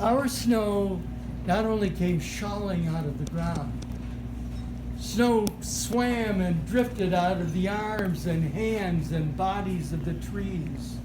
Our snow not only came shoveling out of the ground, snow swam and drifted out of the arms and hands and bodies of the trees.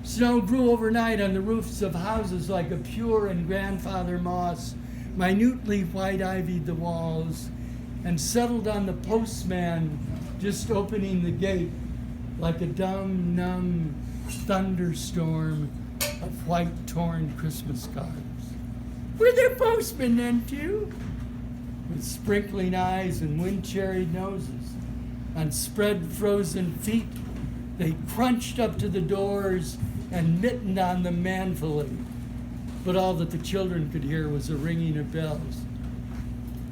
Snow grew overnight on the roofs of houses like a pure and grandfather moss, minutely white-ivied the walls, and settled on the postman just opening the gate like a dumb, numb thunderstorm of white, torn Christmas cards. We're the postmen then, too? With sprinkling eyes and wind-cherried noses, on spread frozen feet, they crunched up to the doors and mittened on them manfully. But all that the children could hear was a ringing of bells.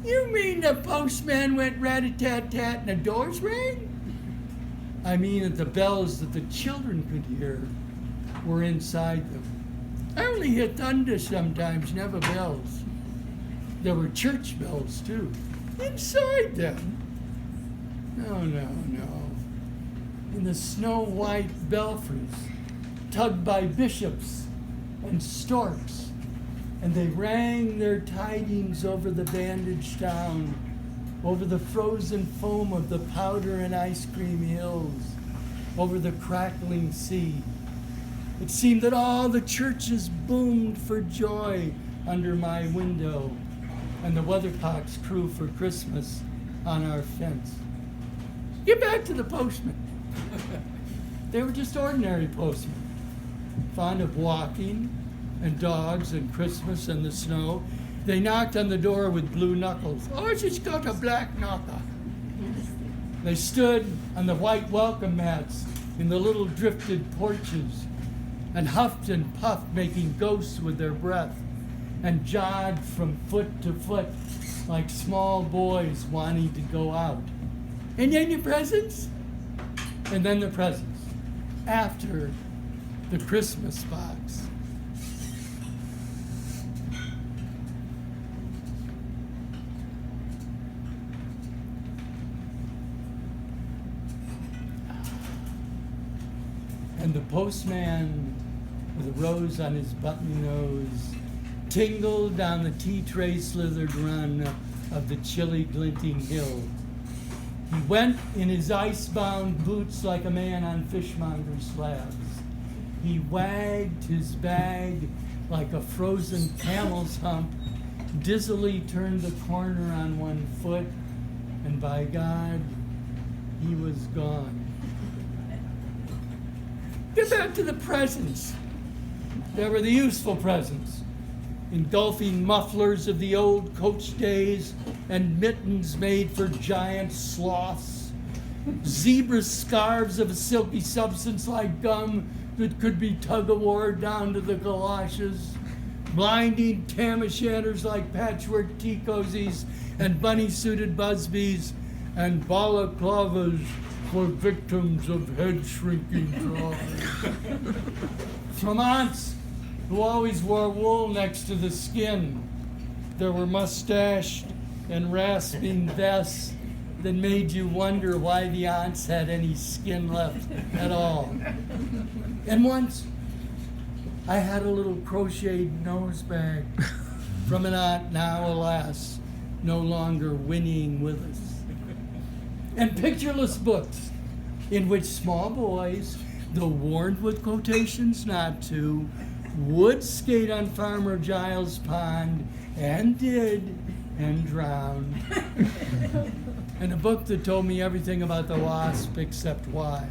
You mean the postman went rat-a-tat-tat and the doors rang? I mean that the bells that the children could hear were inside them. I only hear thunder sometimes, never bells. There were church bells, too, inside them. No. In the snow-white belfries, tugged by bishops and storks, and they rang their tidings over the bandaged town, over the frozen foam of the powder and ice cream hills, over the crackling sea. It seemed that all the churches boomed for joy under my window, and the weathercocks crew for Christmas on our fence. Get back to the postmen. They were just ordinary postmen, fond of walking and dogs and Christmas and the snow. They knocked on the door with blue knuckles. Oh, she's got a black knocker. They stood on the white welcome mats in the little drifted porches and huffed and puffed, making ghosts with their breath, and jogged from foot to foot like small boys wanting to go out. And then the presents? And then the presents. After the Christmas box. And the postman, with a rose on his button nose, tingled down the tea-tray slithered run of the chilly glinting hill. He went in his ice-bound boots like a man on fishmonger slabs. He wagged his bag like a frozen camel's hump, dizzily turned the corner on one foot, and by God, he was gone. Get back to the presents. There were the useful presents, engulfing mufflers of the old coach days and mittens made for giant sloths, zebra scarves of a silky substance like gum that could be tug-of-war down to the galoshes, blinding tam-o'-shanters like patchwork tea cozies and bunny-suited busbies, and balaclavas for victims of head-shrinking drive. From aunts who always wore wool next to the skin, there were mustached and rasping vests that made you wonder why the aunts had any skin left at all. And once, I had a little crocheted nose bag from an aunt now, alas, no longer whinnying with us. And pictureless books in which small boys, though warned with quotations not to, would skate on Farmer Giles' pond, and did, and drowned. And a book that told me everything about the wasp except why.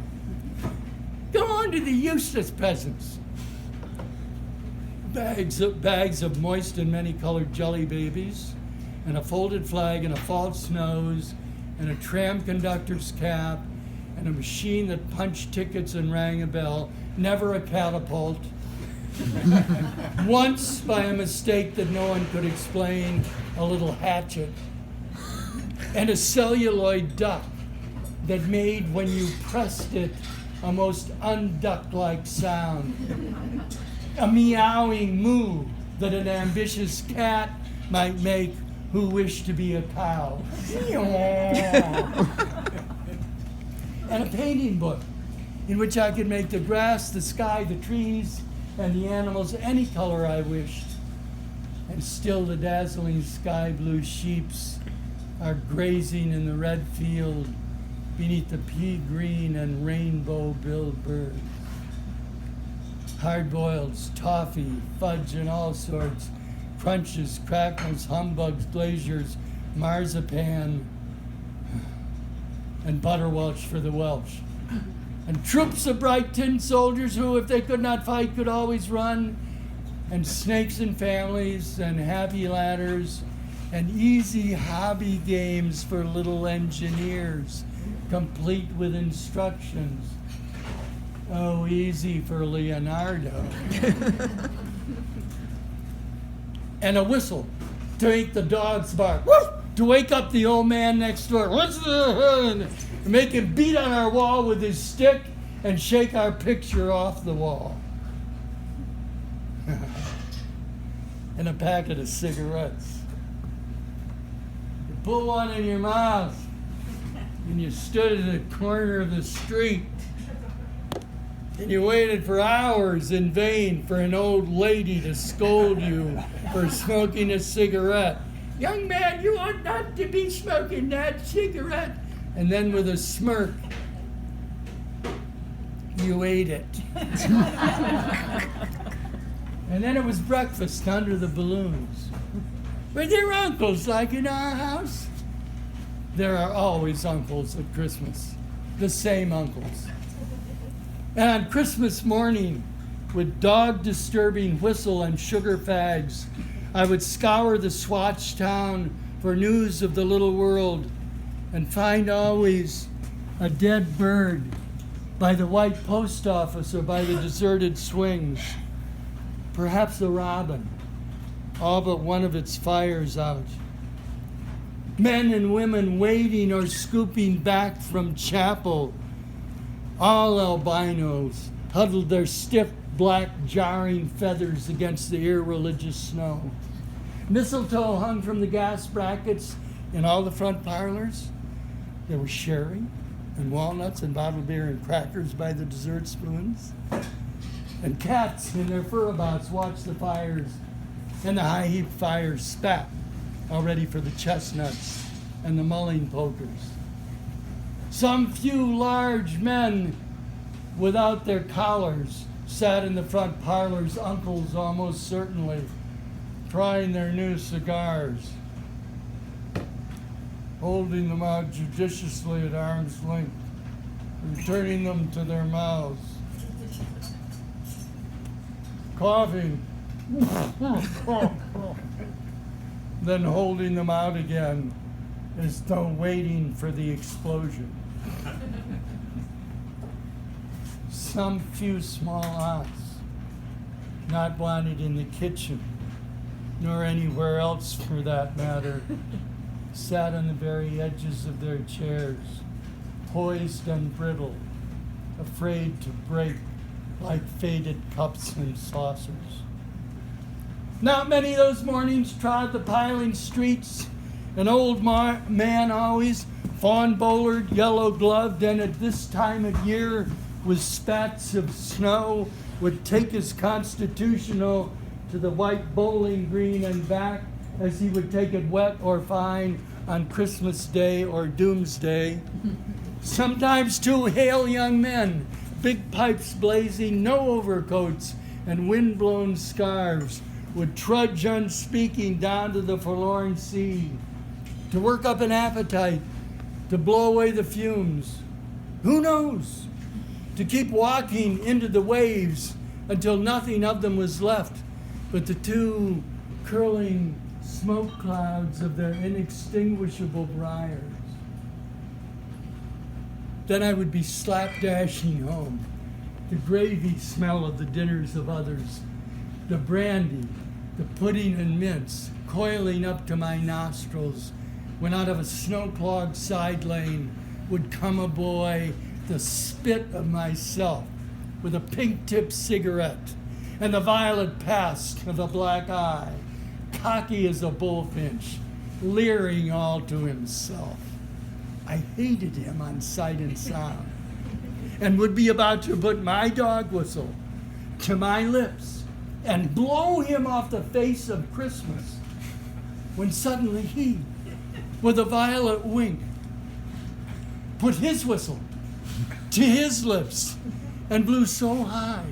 Go on to the useless presents. Bags of moist and many-colored jelly babies, and a folded flag, and a false nose, and a tram conductor's cap, and a machine that punched tickets and rang a bell, never a catapult. Once, by a mistake that no one could explain, a little hatchet, and a celluloid duck that made, when you pressed it, a most unduck-like sound. A meowing moo that an ambitious cat might make who wished to be a cow. And a painting book in which I could make the grass, the sky, the trees, and the animals any color I wished. and still the dazzling sky blue sheeps are grazing in the red field beneath the pea green and rainbow billed birds. Hard-boileds, toffee, fudge, and all sorts, crunches, crackles, humbugs, glaziers, marzipan, and butterwelch for the Welsh. And troops of bright tin soldiers who, if they could not fight, could always run, and snakes and families, and happy ladders, and easy hobby games for little engineers, complete with instructions. Oh, easy for Leonardo. And a whistle to make the dogs bark. Woo! To wake up the old man next door. And make him beat on our wall with his stick and shake our picture off the wall. And a packet of cigarettes. You put one in your mouth and you stood at the corner of the street and you waited for hours in vain for an old lady to scold you for smoking a cigarette. Young man, you ought not to be smoking that cigarette. And then with a smirk, you ate it. And then it was breakfast under the balloons. Were there uncles like in our house? There are always uncles at Christmas, the same uncles. And on Christmas morning, with dog-disturbing whistle and sugar fags, I would scour the Swatch town for news of the little world and find always a dead bird by the white post office or by the deserted swings. Perhaps a robin, all but one of its fires out. Men and women wading or scooping back from chapel, all albinos, huddled their stiff, black, jarring feathers against the irreligious snow. Mistletoe hung from the gas brackets in all the front parlors. There was sherry and walnuts and bottled beer and crackers by the dessert spoons. And cats in their furabouts watched the fires, and the high heap fires spat, all ready for the chestnuts and the mulling pokers. Some few large men without their collars sat in the front parlors, uncles almost certainly, trying their new cigars, holding them out judiciously at arm's length, returning them to their mouths, coughing, then holding them out again as though waiting for the explosion. Some few small aunts, not wanted in the kitchen, nor anywhere else for that matter, sat on the very edges of their chairs, poised and brittle, afraid to break like faded cups and saucers. Not many of those mornings trod the piling streets, an old man always, fawn-bowlered, yellow-gloved, and at this time of year, with spats of snow, would take his constitutional to the white bowling green and back as he would take it wet or fine on Christmas Day or Doomsday. Sometimes two hale young men, big pipes blazing, no overcoats, and wind-blown scarves, would trudge unspeaking down to the forlorn sea to work up an appetite, to blow away the fumes. Who knows? To keep walking into the waves until nothing of them was left but the two curling smoke clouds of their inextinguishable briars. Then I would be slapdashing home, the gravy smell of the dinners of others, the brandy, the pudding and mince coiling up to my nostrils, when out of a snow-clogged side lane would come a boy, the spit of myself, with a pink-tipped cigarette and the violet past of a black eye, cocky as a bullfinch, leering all to himself. I hated him on sight and sound, and would be about to put my dog whistle to my lips and blow him off the face of Christmas, when suddenly he, with a violent wink, put his whistle to his lips and blew so high,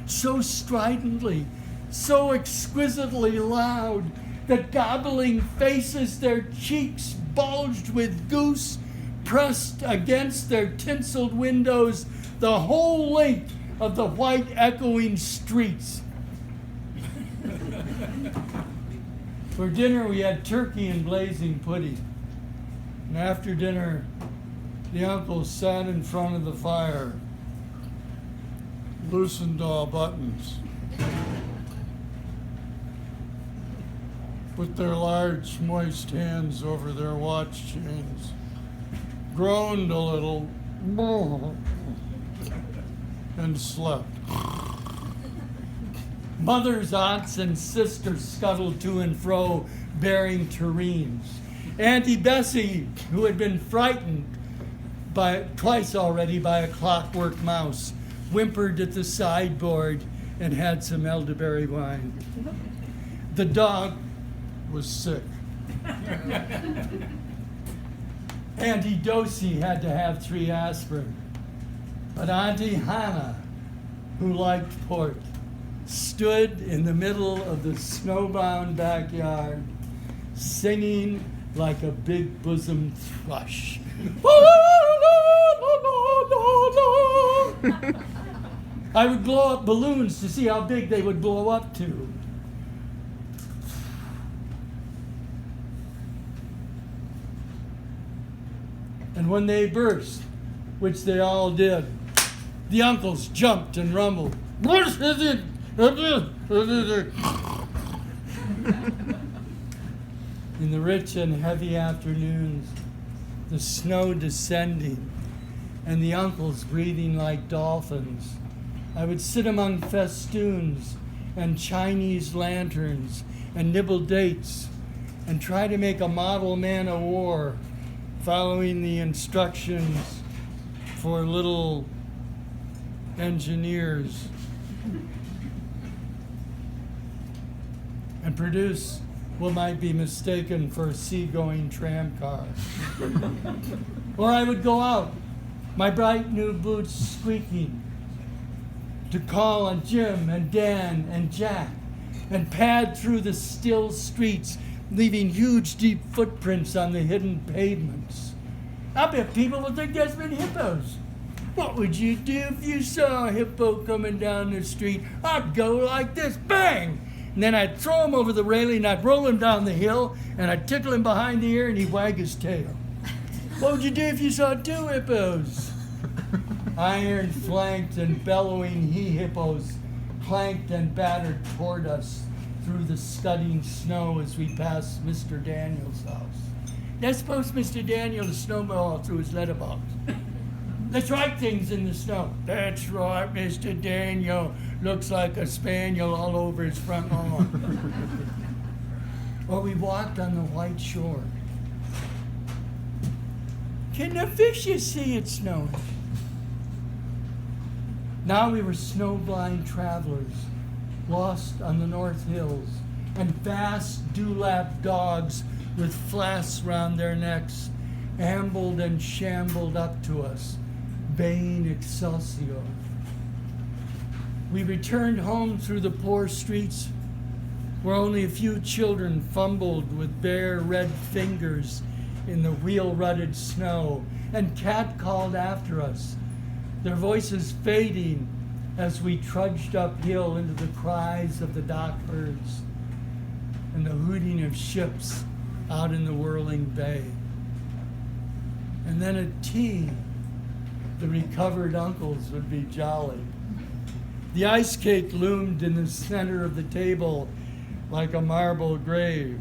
so stridently, so exquisitely loud that gobbling faces, their cheeks bulged with goose, pressed against their tinseled windows the whole length of the white echoing streets. For dinner we had turkey and blazing pudding. And after dinner, the uncles sat in front of the fire, loosened all buttons, put their large, moist hands over their watch chains, groaned a little, and slept. Mothers, aunts, and sisters scuttled to and fro, bearing tureens. Auntie Bessie, who had been frightened twice already by a clockwork mouse, whimpered at the sideboard and had some elderberry wine. The dog was sick. Auntie Dosey had to have 3 aspirin. But Auntie Hannah, who liked port, stood in the middle of the snowbound backyard, singing like a big-bosomed thrush. I would blow up balloons to see how big they would blow up to. And when they burst, which they all did, the uncles jumped and rumbled. What is it? In the rich and heavy afternoons, the snow descending, and the uncles breathing like dolphins, I would sit among festoons and Chinese lanterns and nibble dates and try to make a model man of war, following the instructions for little engineers, and produce what might be mistaken for a seagoing tram car. Or I would go out, my bright new boots squeaking, to call on Jim and Dan and Jack, and pad through the still streets, leaving huge deep footprints on the hidden pavements. I bet people would think there's been hippos. What would you do if you saw a hippo coming down the street? I'd go like this, bang! And then I'd throw him over the railing, I'd roll him down the hill, and I'd tickle him behind the ear, and he'd wag his tail. What would you do if you saw 2 hippos? Iron flanked and bellowing he-hippos clanked and battered toward us through the scudding snow as we passed Mr. Daniel's house. Let's post Mr. Daniel to snowball through his letterbox. Let's write things in the snow. That's right, Mr. Daniel. Looks like a spaniel all over his front lawn. Or we walked on the white shore. Can the fishes see it snowing? Now we were snowblind travelers, lost on the North Hills, and vast dewlap dogs with flasks round their necks ambled and shambled up to us, baying Excelsior. We returned home through the poor streets where only a few children fumbled with bare red fingers in the wheel-rutted snow, and cat-called after us, their voices fading as we trudged uphill into the cries of the dock herds and the hooting of ships out in the whirling bay. And then at tea, the recovered uncles would be jolly. The ice cake loomed in the center of the table like a marble grave.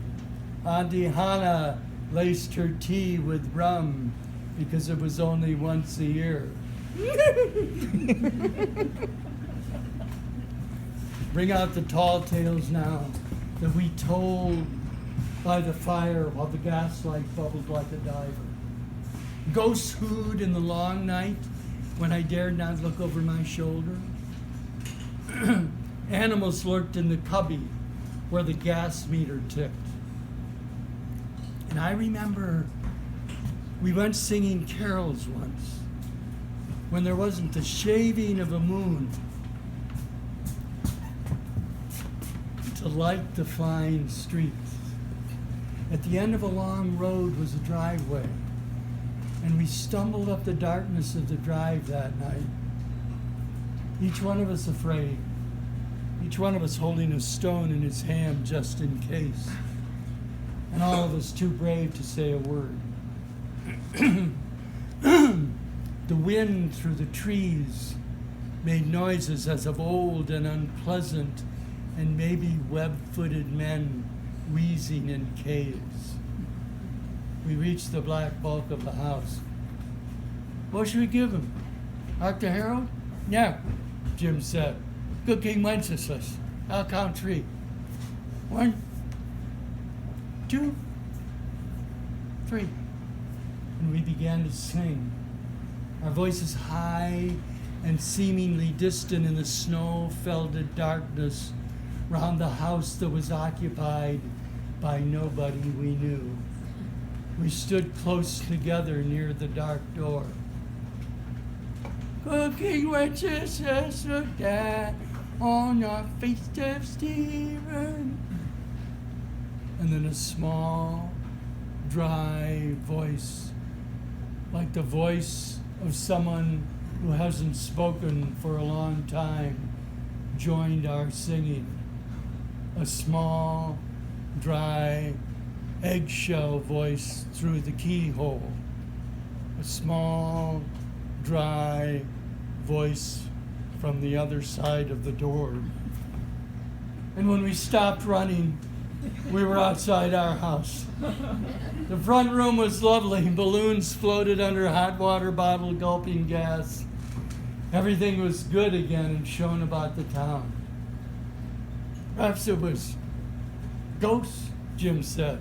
Auntie Hannah laced her tea with rum because it was only once a year. Bring out the tall tales now that we told by the fire while the gaslight bubbled like a diver. Ghosts hooed in the long night when I dared not look over my shoulder. Animals lurked in the cubby where the gas meter ticked. And I remember we went singing carols once when there wasn't the shaving of a moon to light the fine streets. At the end of a long road was a driveway, and we stumbled up the darkness of the drive that night, each one of us afraid, each one of us holding a stone in his hand just in case, and all of us too brave to say a word. The wind through the trees made noises as of old and unpleasant, and maybe web-footed men wheezing in caves. We reached the black bulk of the house. What should we give him? Dr. Harold? No, Jim said. Good King Wenceslas. I'll count 3. 1, 2, 3. And we began to sing, our voices high and seemingly distant in the snow-felted darkness round the house that was occupied by nobody we knew. We stood close together near the dark door. Good King Wenceslas looked down on our feast of Stephen. And then a small, dry voice, like the voice of someone who hasn't spoken for a long time, joined our singing. A small, dry, eggshell voice through the keyhole. A small, dry voice from the other side of the door. And when we stopped running, we were outside our house. The front room was lovely. Balloons floated under hot water bottle gulping gas. Everything was good again and shone about the town. Perhaps it was ghosts, Jim said.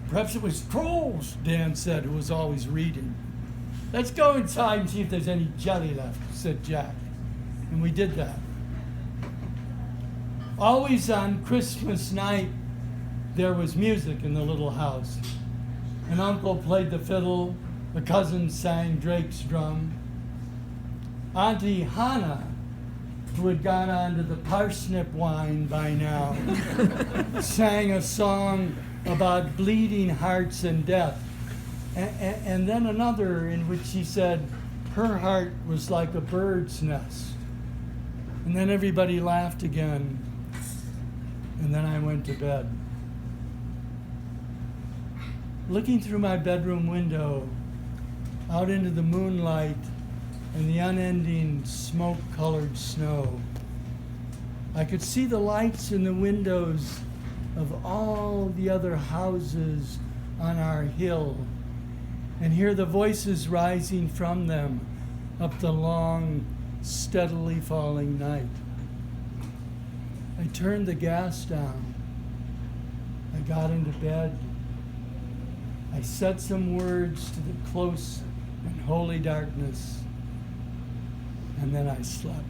Perhaps it was trolls, Dan said, who was always reading. Let's go inside and see if there's any jelly left, said Jack. And we did that. Always on Christmas night, there was music in the little house. An uncle played the fiddle, a cousin sang Drake's drum. Auntie Hannah, who had gone on to the parsnip wine by now, sang a song about bleeding hearts and death. And then another in which she said her heart was like a bird's nest. And then everybody laughed again. And then I went to bed. Looking through my bedroom window, out into the moonlight and the unending smoke-colored snow, I could see the lights in the windows of all the other houses on our hill and hear the voices rising from them up the long, steadily falling night. I turned the gas down. I got into bed. I said some words to the close and holy darkness, and then I slept.